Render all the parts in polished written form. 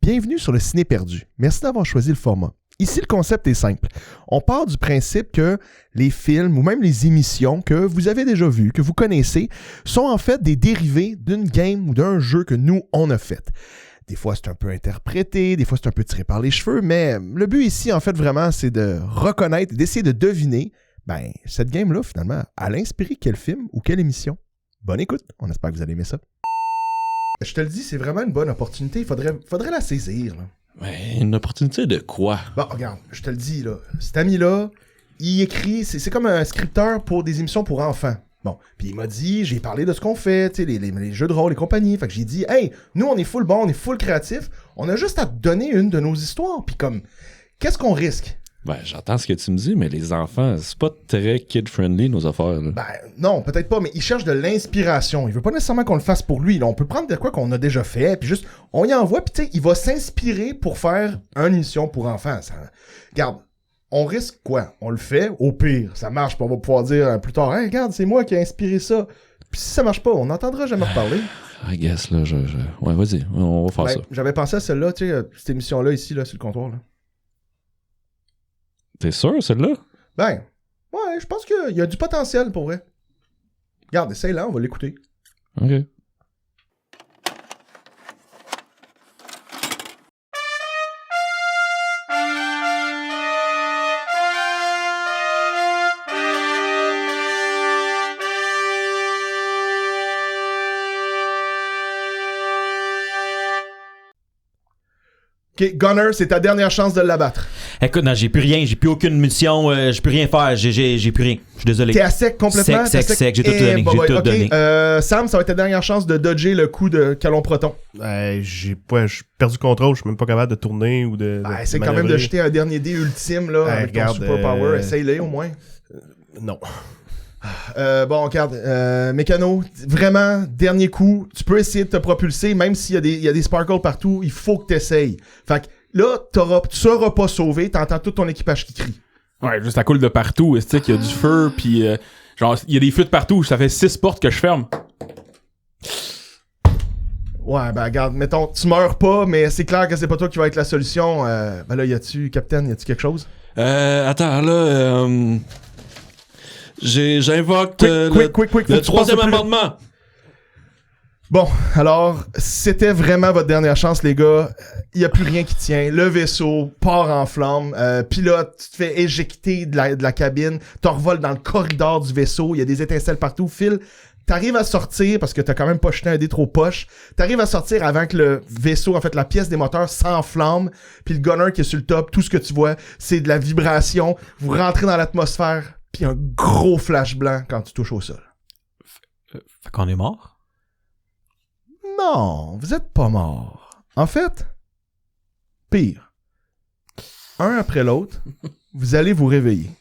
Bienvenue sur le Ciné Perdu. Merci d'avoir choisi le format. Ici, le concept est simple. On part du principe que les films ou même les émissions que vous avez déjà vues, que vous connaissez, sont en fait des dérivés d'une game ou d'un jeu que nous, on a fait. Des fois, c'est un peu interprété, des fois, c'est un peu tiré par les cheveux, mais le but ici, en fait, vraiment, c'est de reconnaître, d'essayer de deviner, cette game-là, finalement, elle a inspiré quel film ou quelle émission? Bonne écoute, on espère que vous allez aimer ça. Je te le dis, c'est vraiment une bonne opportunité, il faudrait la saisir, là. Mais une opportunité de quoi? Bon, regarde, je te le dis, là, cet ami-là, il écrit, c'est comme un scripteur pour des émissions pour enfants. Bon, puis il m'a dit, j'ai parlé de ce qu'on fait, tu sais, les jeux de rôle, les compagnies, fait que j'ai dit, hey, nous, on est full bon, on est full créatif, on a juste à te donner une de nos histoires, puis comme, qu'est-ce qu'on risque? Ben, j'entends ce que tu me dis, mais les enfants, c'est pas très kid-friendly, nos affaires, là. Non, peut-être pas, mais il cherche de l'inspiration. Il veut pas nécessairement qu'on le fasse pour lui. Là, on peut prendre de quoi qu'on a déjà fait, puis juste, on y envoie, puis tu sais, il va s'inspirer pour faire une émission pour enfants. Regarde, on risque quoi? On le fait, au pire, ça marche, puis on va pouvoir dire plus tard, hey, regarde, c'est moi qui ai inspiré ça. Puis si ça marche pas, on n'entendra jamais reparler. I guess, là, Ouais, vas-y, on va faire ça. J'avais pensé à celle-là, tu sais, cette émission-là, ici, là, sur le comptoir, là. T'es sûr, celle-là? Ouais, je pense qu'il y a du potentiel pour vrai. Regarde, essaye-la, on va l'écouter. OK. OK, Gunner, c'est ta dernière chance de l'abattre. Écoute, non, j'ai plus rien, j'ai plus aucune munition, j'ai plus rien faire, j'ai plus rien. Je suis désolé. T'es à sec complètement? Sec, j'ai tout donné, j'ai tout donné. Sam, ça va être ta dernière chance de dodger le coup de Calon Proton. J'ai perdu le contrôle, je suis même pas capable de tourner ou de essaie quand même de jeter un dernier dé ultime là, avec ton super power. Essaye-le au moins. Non. Bon, regarde, Mécano, vraiment, dernier coup, tu peux essayer de te propulser, même s'il y a des sparkles partout, il faut que t'essayes. Fait que là, tu seras pas sauvé, t'entends tout ton équipage qui crie. Ouais, juste ça coule de partout, tu sais qu'il y a du feu, puis genre, il y a des feux de partout, ça fait 6 portes que je ferme. Ouais, regarde, mettons, tu meurs pas, mais c'est clair que c'est pas toi qui va être la solution. Là, Capitaine, y a-tu quelque chose? Attends, là, j'invoque le troisième amendement. Bon, alors, c'était vraiment votre dernière chance, les gars. Il y a plus rien qui tient. Le vaisseau part en flammes. Pilote, tu te fais éjecter de la cabine. Tu revoles dans le corridor du vaisseau. Il y a des étincelles partout. Phil, t'arrives à sortir, parce que t'as quand même pas jeté un dé trop poche. T'arrives à sortir avant que le vaisseau, en fait, la pièce des moteurs s'enflamme. Puis le gunner qui est sur le top, tout ce que tu vois, c'est de la vibration. Vous rentrez dans l'atmosphère. Puis un gros flash blanc quand tu touches au sol. Fait qu'on est mort? Non, vous êtes pas mort. En fait, pire. Un après l'autre, vous allez vous réveiller.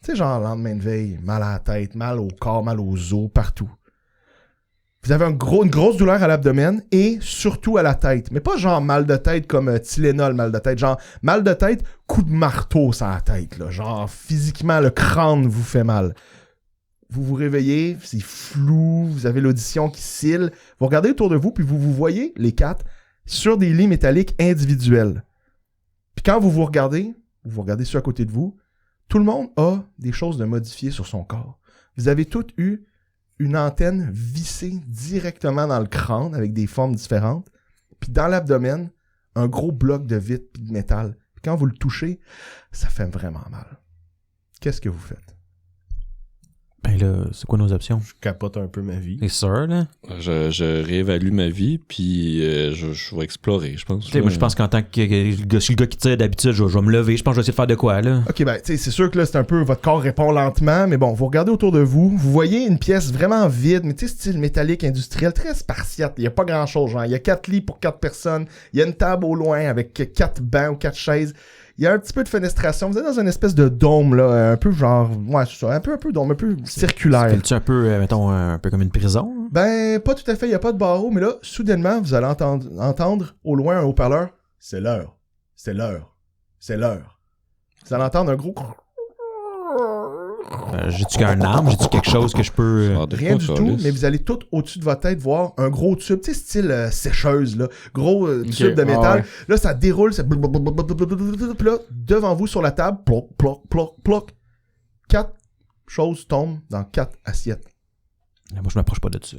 Tu sais, genre lendemain de veille, mal à la tête, mal au corps, mal aux os, partout. Vous avez une grosse douleur à l'abdomen et surtout à la tête. Mais pas genre mal de tête comme Tylenol mal de tête. Genre mal de tête, coup de marteau sur la tête. Là. Genre physiquement, le crâne vous fait mal. Vous vous réveillez, c'est flou, vous avez l'audition qui scille. Vous regardez autour de vous, puis vous voyez, les quatre, sur des lits métalliques individuels. Puis quand vous regardez ceux à côté de vous, tout le monde a des choses de modifiées sur son corps. Vous avez tous eu une antenne vissée directement dans le crâne avec des formes différentes. Puis dans l'abdomen, un gros bloc de vitre puis de métal. Puis quand vous le touchez, ça fait vraiment mal. Qu'est-ce que vous faites? Ben là, c'est quoi nos options? Je capote un peu ma vie. C'est sûr, là? Je réévalue ma vie, puis je vais explorer, je pense. Moi, je pense qu'en tant que je suis le gars qui tire d'habitude, je vais me lever. Je pense que je vais essayer de faire de quoi, là? Ok, tu sais, c'est sûr que là, c'est un peu... Votre corps répond lentement, mais bon, vous regardez autour de vous, vous voyez une pièce vraiment vide, mais tu sais, style métallique industriel, très spartiate. Il y a pas grand-chose, genre. Il y a 4 lits pour 4 personnes. Il y a une table au loin avec 4 bancs ou 4 chaises. Il y a un petit peu de fenestration. Vous êtes dans une espèce de dôme, là, un peu genre... Ouais, c'est ça, un peu dôme, un peu circulaire. C'est un peu, mettons, un peu comme une prison? Hein? Ben, pas tout à fait, il n'y a pas de barreau, mais là, soudainement, vous allez entendre au loin un haut-parleur. C'est l'heure. C'est l'heure. C'est l'heure. Vous allez entendre un gros... J'ai-tu un arme? J'ai-tu quelque chose que je peux... Ah, de Rien quoi, du ça, tout, Alice? mais vous allez tout au-dessus de votre tête voir un gros tube, tu sais, style sécheuse, là. Gros tube de métal. ouais. Là, ça déroule, ça... Puis là, devant vous sur la table, ploc, ploc, ploc, ploc. 4 choses tombent dans 4 assiettes. Moi, je m'approche pas de ça.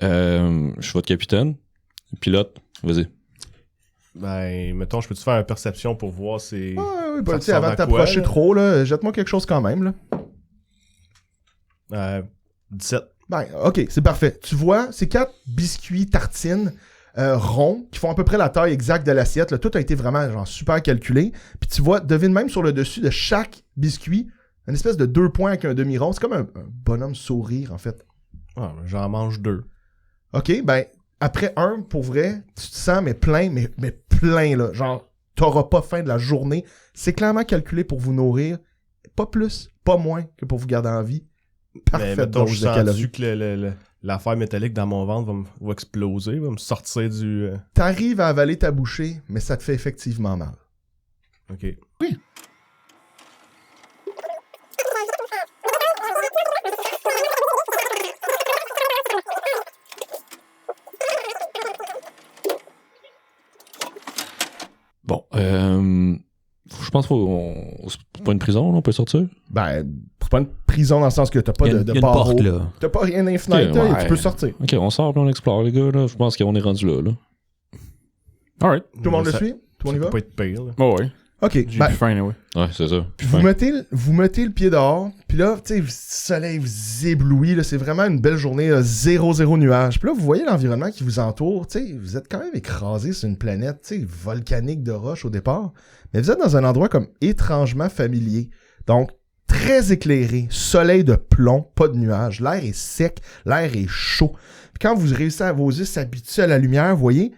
Je suis votre capitaine. Pilote, vas-y. Ben, mettons, je peux-tu faire une perception pour voir si... Ah, oui, Ça tu sais, avant de ressemble à quoi, t'approcher là? trop, là, jette-moi quelque chose quand même, là. 17. Ben, ok, c'est parfait. Tu vois, c'est 4 biscuits tartines ronds qui font à peu près la taille exacte de l'assiette. Là. Tout a été vraiment genre super calculé. Puis tu vois, devine même sur le dessus de chaque biscuit, une espèce de 2 points avec un demi-rond. C'est comme un bonhomme sourire, en fait. Ah, j'en mange 2. Ok, ben, après un, pour vrai, tu te sens, mais plein, mais plein, là. Genre, t'auras pas faim de la journée. C'est clairement calculé pour vous nourrir. Pas plus, pas moins que pour vous garder en vie. Mais Parfait mettons, je dose de sens calories. que l'affaire métallique dans mon ventre va exploser, va me sortir du... T'arrives à avaler ta bouchée, mais ça te fait effectivement mal. OK. Bon, je pense que c'est pas une prison, là, on peut sortir. Ben, c'est pas une prison dans le sens que t'as pas Il y a de une barreau. porte, là. T'as pas rien dans les fenêtres, Ok, là, et ouais. tu peux sortir. Ok, on sort puis on explore, les gars. Là. Je pense qu'on est rendu là. Alright. Tout le monde le Ça- suit? Tout le monde y Ça va? peut pas être pire, là. Oh, ouais. Ok, J'ai ben, plus faim, anyway. Ouais, c'est ça. Puis vous fin. mettez le pied dehors, puis là, tu sais, le soleil vous éblouit, là, c'est vraiment une belle journée, là, 0 nuage. Puis là, vous voyez l'environnement qui vous entoure, tu sais, vous êtes quand même écrasé sur une planète, tu sais, volcanique de roches au départ, mais vous êtes dans un endroit comme étrangement familier. Donc, très éclairé, soleil de plomb, pas de nuages, l'air est sec, l'air est chaud. Puis quand vous réussissez à vos yeux s'habituer à la lumière, vous voyez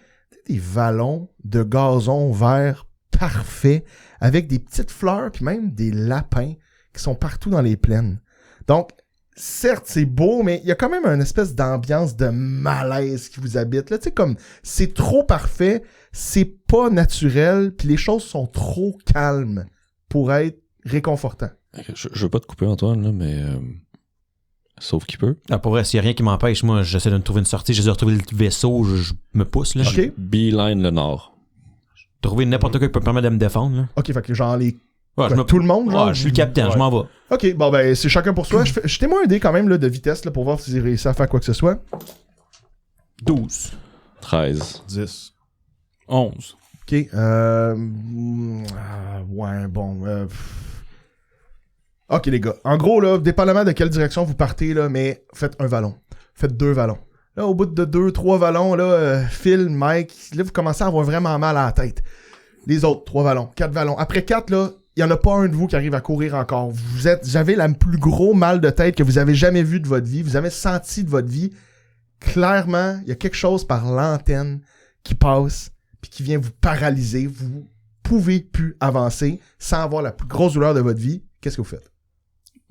des vallons de gazon vert parfait, avec des petites fleurs, puis même des lapins qui sont partout dans les plaines. Donc, certes, c'est beau, mais il y a quand même une espèce d'ambiance de malaise qui vous habite. Là, tu sais, comme, c'est trop parfait, c'est pas naturel, puis les choses sont trop calmes pour être réconfortant. Je veux pas te couper, Antoine, là, mais. Sauf qu'il peut. Ah, pour vrai, s'il y a rien qui m'empêche, moi, j'essaie de me trouver une sortie, j'essaie de retrouver le vaisseau, je me pousse, là. Ok. Beeline le nord. Trouver n'importe quoi qui peut me permettre de me défendre, là. Ok, fait que genre les... Ouais, je me... Tout le monde, genre? Ouais, je suis le capitaine, je m'en vais. Ok, bon ben, c'est chacun pour soi. Jetez-moi un dé quand même là, de vitesse là, pour voir si vous réussissez à faire quoi que ce soit. 12. 13. 10. 11. Ok, ouais, bon. Ok, les gars. En gros, là, dépendamment de quelle direction vous partez, là, mais faites un vallon. Faites 2 vallons. Là, au bout de 2-3 vallons, là, Phil, Mike, là, vous commencez à avoir vraiment mal à la tête. Les autres, 3 vallons, 4 vallons. Après 4, là, il n'y en a pas un de vous qui arrive à courir encore. Vous avez le plus gros mal de tête que vous avez jamais vu de votre vie. Vous avez senti de votre vie. Clairement, il y a quelque chose par l'antenne qui passe puis qui vient vous paralyser. Vous pouvez plus avancer sans avoir la plus grosse douleur de votre vie. Qu'est-ce que vous faites?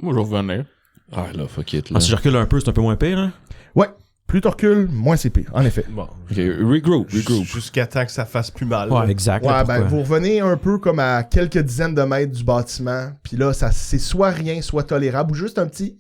Moi, je vais revenir. Ah, là, fuck it, là. Ah, si je recule un peu, c'est un peu moins pire, hein? Ouais, plus tu recules, moins c'est pire, en effet. Bon. Ok, regroup. Jusqu'à temps que ça fasse plus mal. Ouais, là. exact. Ouais, là, ben, pourquoi? vous revenez un peu comme à quelques dizaines de mètres du bâtiment, puis là, ça c'est soit rien, soit tolérable, ou juste un petit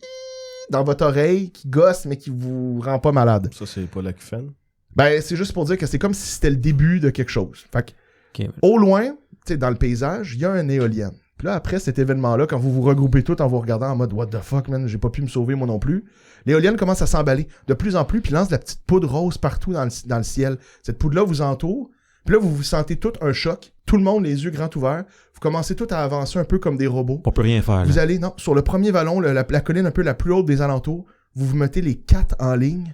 dans votre oreille qui gosse, mais qui vous rend pas malade. Ça, c'est pas l'acouphène. Ben, c'est juste pour dire que c'est comme si c'était le début de quelque chose. Fait que, Ok. au loin, tu sais, dans le paysage, il y a un éolienne. Puis là, après cet événement-là, quand vous vous regroupez tous en vous regardant en mode « What the fuck, man? J'ai pas pu me sauver, moi non plus », l'éolienne commence à s'emballer de plus en plus, puis lance de la petite poudre rose partout dans le ciel. Cette poudre-là vous entoure, puis là, vous vous sentez tout un choc. Tout le monde, les yeux grands ouverts. Vous commencez tout à avancer un peu comme des robots. On peut rien faire, Vous là. allez, non, sur le premier vallon, la colline un peu la plus haute des alentours, vous vous mettez les 4 en ligne,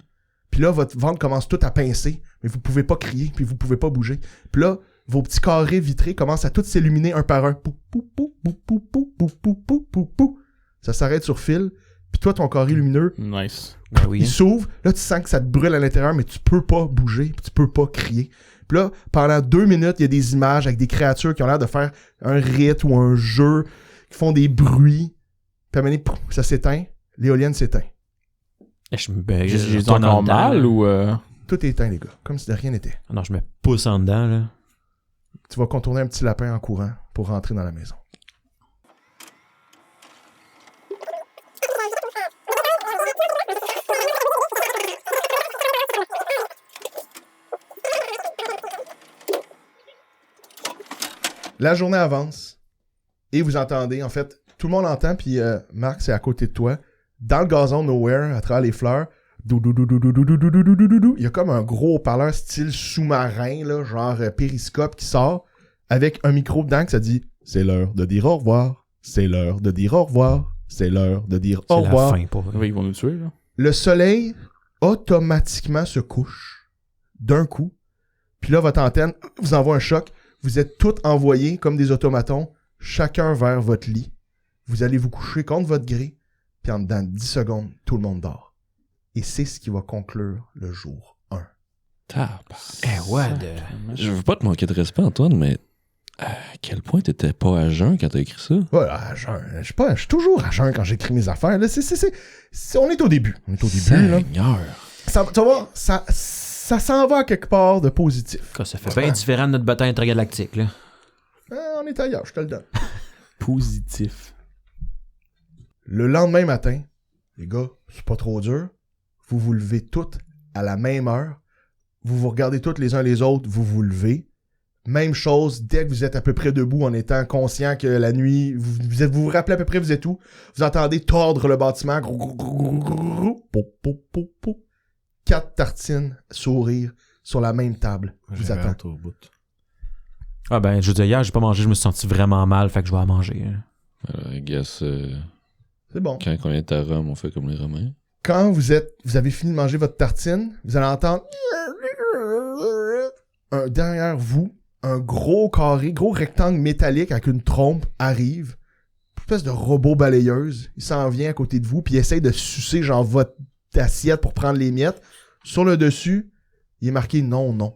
puis là, votre ventre commence tout à pincer, mais vous pouvez pas crier, puis vous pouvez pas bouger. Puis là, vos petits carrés vitrés commencent à tous s'illuminer un par un. Pou, pou, pou, pou, pou, pou, pou, pou, pou, pou, pou. Ça s'arrête sur fil, puis toi, ton carré lumineux, Nice. Ben oui. il s'ouvre, là, tu sens que ça te brûle à l'intérieur, mais tu peux pas bouger, puis tu peux pas crier. Puis là, pendant 2 minutes, il y a des images avec des créatures qui ont l'air de faire un rite ou un jeu, qui font des bruits. Puis à un moment donné, pouf, ça s'éteint, l'éolienne s'éteint. Ben, J'ai je retourne en encore dedans, mal là. ou. Tout est éteint, les gars, comme si de rien n'était. Non, je me pousse en dedans, là. Tu vas contourner un petit lapin en courant pour rentrer dans la maison. La journée avance et vous entendez, en fait, tout le monde entend, puis Marc, c'est à côté de toi. Dans le gazon nowhere, à travers les fleurs, il y a comme un gros haut-parleur style sous-marin, là, genre périscope qui sort avec un micro dedans que ça dit « C'est l'heure de dire au revoir, c'est l'heure de dire au revoir, c'est l'heure de dire au revoir. » C'est la fin, pour vrai. Oui, ils vont nous tuer, là. Le soleil automatiquement se couche d'un coup. Puis là, votre antenne vous envoie un choc. Vous êtes tous envoyés comme des automatons, chacun vers votre lit. Vous allez vous coucher contre votre gré. Puis en dedans de 10 secondes, tout le monde dort. Et c'est ce qui va conclure le jour 1. Je veux pas te manquer de respect, Antoine, mais à quel point t'étais pas à jeun quand t'as écrit ça? Ouais, à jeun. Je suis toujours à jeun quand j'écris mes affaires. Là, on est au début. On est au début, là. Seigneur. Ça, tu vas voir, ça s'en va à quelque part de positif. Ça fait bien différent de notre bataille intergalactique, là. On est ailleurs, je te le donne. Positif. Le lendemain matin, les gars, c'est pas trop dur. Vous vous levez toutes à la même heure. Vous vous regardez toutes les uns les autres, vous vous levez. Même chose, dès que vous êtes à peu près debout en étant conscient que la nuit, vous vous rappelez à peu près vous êtes où. Vous entendez tordre le bâtiment. 4 tartines, sourire sur la même table. Vous attendez. Au bout. Ah ben, je veux dire, hier, j'ai pas mangé, je me suis senti vraiment mal, fait que je vais à manger. I guess, C'est bon. quand on est à Rome, on fait comme les Romains. Quand vous avez fini de manger votre tartine, vous allez entendre derrière vous, un gros carré, gros rectangle métallique avec une trompe arrive. Une espèce de robot balayeuse. Il s'en vient à côté de vous, puis il essaie de sucer genre votre assiette pour prendre les miettes. Sur le dessus, il est marqué non, non.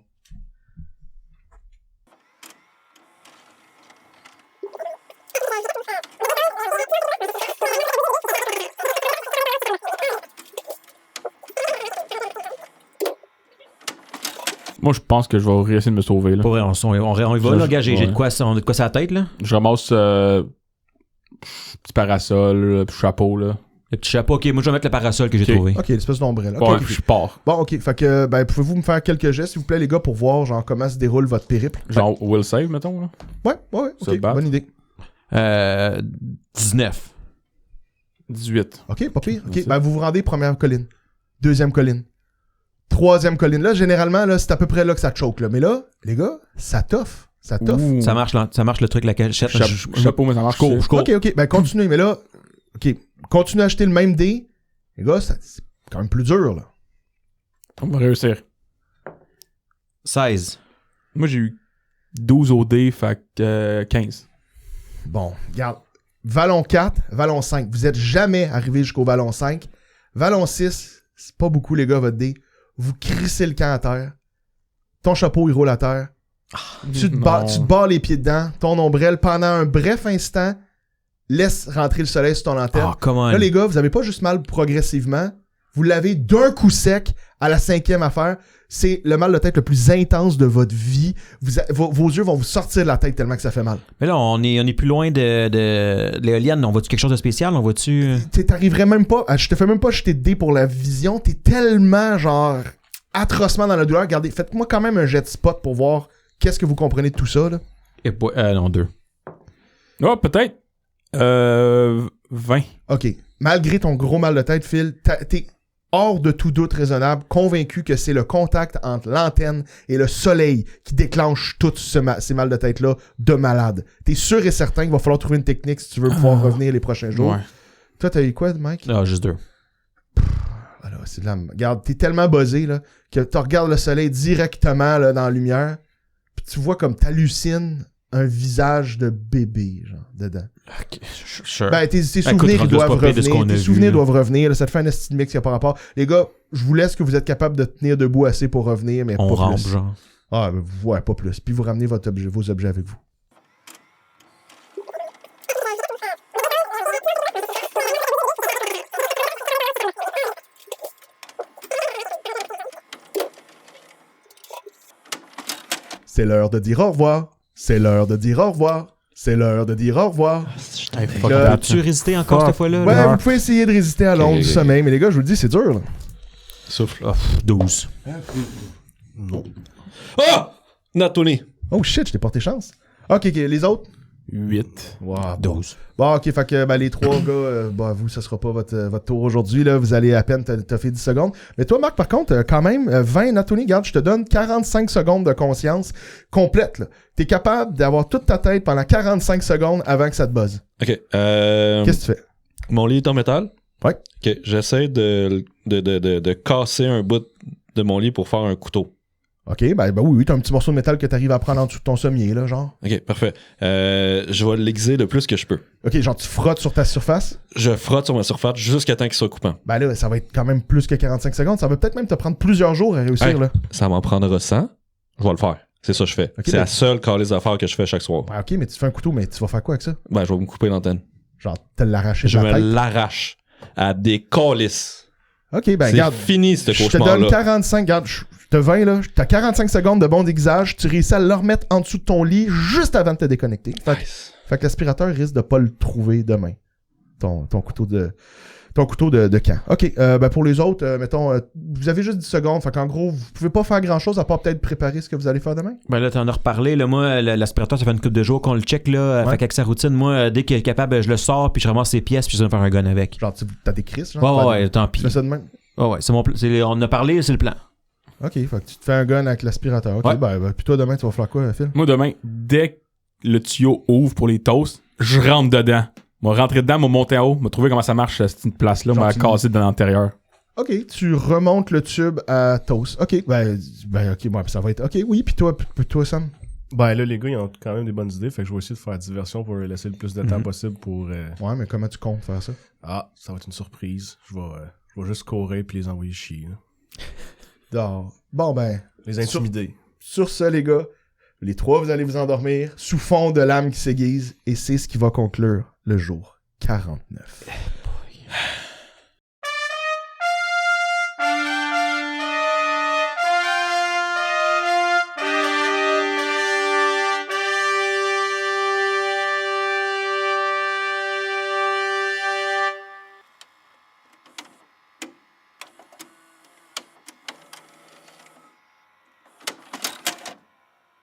Moi, je pense que je vais réessayer de me sauver, là. Pour vrai, on y va, là, gars, j'ai ouais. de quoi ça la tête, là? Je ramasse petit parasol, puis chapeau, là. Le petit chapeau, ok, moi je vais mettre le parasol que j'ai trouvé. Ok, l'espèce d'ombrelle. Ok, Ouais, ok. je pars. Bon, ok. Fait que, pouvez-vous me faire quelques gestes, s'il vous plaît, les gars, pour voir, genre, comment se déroule votre périple? Genre, will save, mettons, là. Ouais, Se ok. battre. Bonne idée. 19. 18. Ok, pas pire. Ok, Merci. vous vous rendez première colline. Deuxième colline. Troisième colline. Là, généralement, là, c'est à peu près là que ça choke, là. Mais là, les gars, ça toffe. Ça toffe. Ouh. Ça marche le truc, la cachette. Chapeau, mais ça marche. Je cours. Ok, continuez. Mais là, ok, continuez à acheter le même dé. Les gars, c'est quand même plus dur, là. On va réussir. 16. Moi, j'ai eu 12 au dé, fait que 15. Bon, regarde. Vallon 4, Vallon 5. Vous êtes jamais arrivé jusqu'au Vallon 5. Vallon 6, c'est pas beaucoup, les gars, votre dé. Vous crissez le camp à terre. Ton chapeau, il roule à terre. Tu te barres les pieds dedans. Ton ombrelle, pendant un bref instant, laisse rentrer le soleil sur ton antenne. Ah, comment? Là, les gars, vous avez pas juste mal progressivement. Vous l'avez d'un coup sec à la 5e affaire. C'est le mal de tête le plus intense de votre vie. Vos yeux vont vous sortir de la tête tellement que ça fait mal. Mais là, on est plus loin de l'éolienne. On voit-tu quelque chose de spécial? On voit-tu... T'arriverais même pas... Je te fais même pas jeter de dés pour la vision. T'es tellement, genre, atrocement dans la douleur. Regardez, faites-moi quand même un jet de spot pour voir qu'est-ce que vous comprenez de tout ça, là. non, 2. Oh, peut-être. 20. OK. Malgré ton gros mal de tête, Phil, t'es hors de tout doute raisonnable, convaincu que c'est le contact entre l'antenne et le soleil qui déclenche tous ces mal de tête-là de malade. T'es sûr et certain qu'il va falloir trouver une technique si tu veux pouvoir revenir les prochains jours. Ouais. Toi, t'as eu quoi, Mike? Non, juste 2. Voilà, c'est de la... Regarde, t'es tellement buzzé, là, que tu regardes le soleil directement là, dans la lumière, puis tu vois comme t'hallucines un visage de bébé, genre, dedans. Ok, sure. Tes souvenirs, rendu ils là, doivent c'est pas pire de ce qu'on revenir. a Tes vu, souvenirs là. doivent revenir. Là, ça te fait un esti de mix qui a pas rapport. Les gars, je vous laisse que vous êtes capable de tenir debout assez pour revenir, mais On pas rampe, plus. genre. Ah, ouais, pas plus. Puis vous ramenez vos objets avec vous. C'est l'heure de dire au revoir. C'est l'heure de dire au revoir. C'est l'heure de dire au revoir. Peux-tu résister encore cette fois-là? Ouais, là? vous pouvez essayer de résister à l'onde du sommeil, mais les gars, je vous le dis, c'est dur, là. Souffle. 12. Ah! Nathalie. Oh shit, je t'ai porté chance. Ok, les autres? 8. Wow, bon. 12. Bon, ok, fait que les trois gars, vous, ça sera pas votre tour aujourd'hui, là. Vous allez à peine t'as fait 10 secondes. Mais toi, Marc, par contre, quand même, 20, Anthony, regarde, je te donne 45 secondes de conscience complète, là. T'es capable d'avoir toute ta tête pendant 45 secondes avant que ça te buzz. Ok. Qu'est-ce que tu fais? Mon lit est en métal. Ouais. Ok. J'essaie de casser un bout de mon lit pour faire un couteau. Ok, ben oui, t'as un petit morceau de métal que t'arrives à prendre en dessous de ton sommier, là, genre. Ok, parfait. Je vais l'aiguiser le plus que je peux. Ok, genre tu frottes sur ta surface. Je frotte sur ma surface jusqu'à temps qu'il soit coupant. Ben là, ça va être quand même plus que 45 secondes. Ça va peut-être même te prendre plusieurs jours à réussir, Hey. là. Ça m'en prendra 100. Je vais le faire. C'est ça que je fais. Ok, c'est ben- la seule calice d'affaires que je fais chaque soir. Ben ok, mais tu fais un couteau, mais tu vas faire quoi avec ça? Ben, je vais me couper l'antenne. Genre, te l'arracher de Je la me tête? l'arrache à des calices. Ok, ben c'est regarde. fini, ce Je te donne cauchemar-là. 45, regarde, je te 20 là, t'as 45 secondes de bon déguisage, tu réussis à le remettre en dessous de ton lit juste avant de te déconnecter. Nice. Fait que l'aspirateur risque de pas le trouver demain. Ton couteau de camp. Ok, ben pour les autres, mettons, vous avez juste 10 secondes, fait qu'en gros, vous pouvez pas faire grand chose à part peut-être préparer ce que vous allez faire demain. Ben là, t'en as reparlé. Là, moi, l'aspirateur, ça fait une couple de jours qu'on le check. Là, Ouais. Fait qu'avec sa routine, moi, dès qu'il est capable, je le sors, puis je ramasse ses pièces, puis je vais faire un gun avec. Genre, t'as des crises, genre? Ouais, tant pis. Tu fais ça de même? Ouais, c'est mon on en a parlé, c'est le plan. Ok, fait que tu te fais un gun avec l'aspirateur. Ok, Ouais. ben, puis toi, demain, tu vas faire quoi, Phil? Moi, demain, dès que le tuyau ouvre pour les toasts, je rentre dedans. M'a rentré dedans, m'a monté en haut, m'a trouvé comment ça marche, cette place-là, m'a Gentil. cassé de l'intérieur. Ok, tu remontes le tube à Toast. Ok, ben ok, bon, ça va être... Ok, oui, puis toi, Sam? Ben là, les gars, ils ont quand même des bonnes idées, fait que je vais essayer de faire diversion pour leur laisser le plus de temps possible pour... Ouais, mais comment tu comptes faire ça? Ah, ça va être une surprise. Je vais juste courir puis les envoyer chier. Là. Bon, ben, Les intimider. sur ce, les gars, les trois, vous allez vous endormir sous fond de l'âme qui s'aiguise, et c'est ce qui va conclure le jour 49.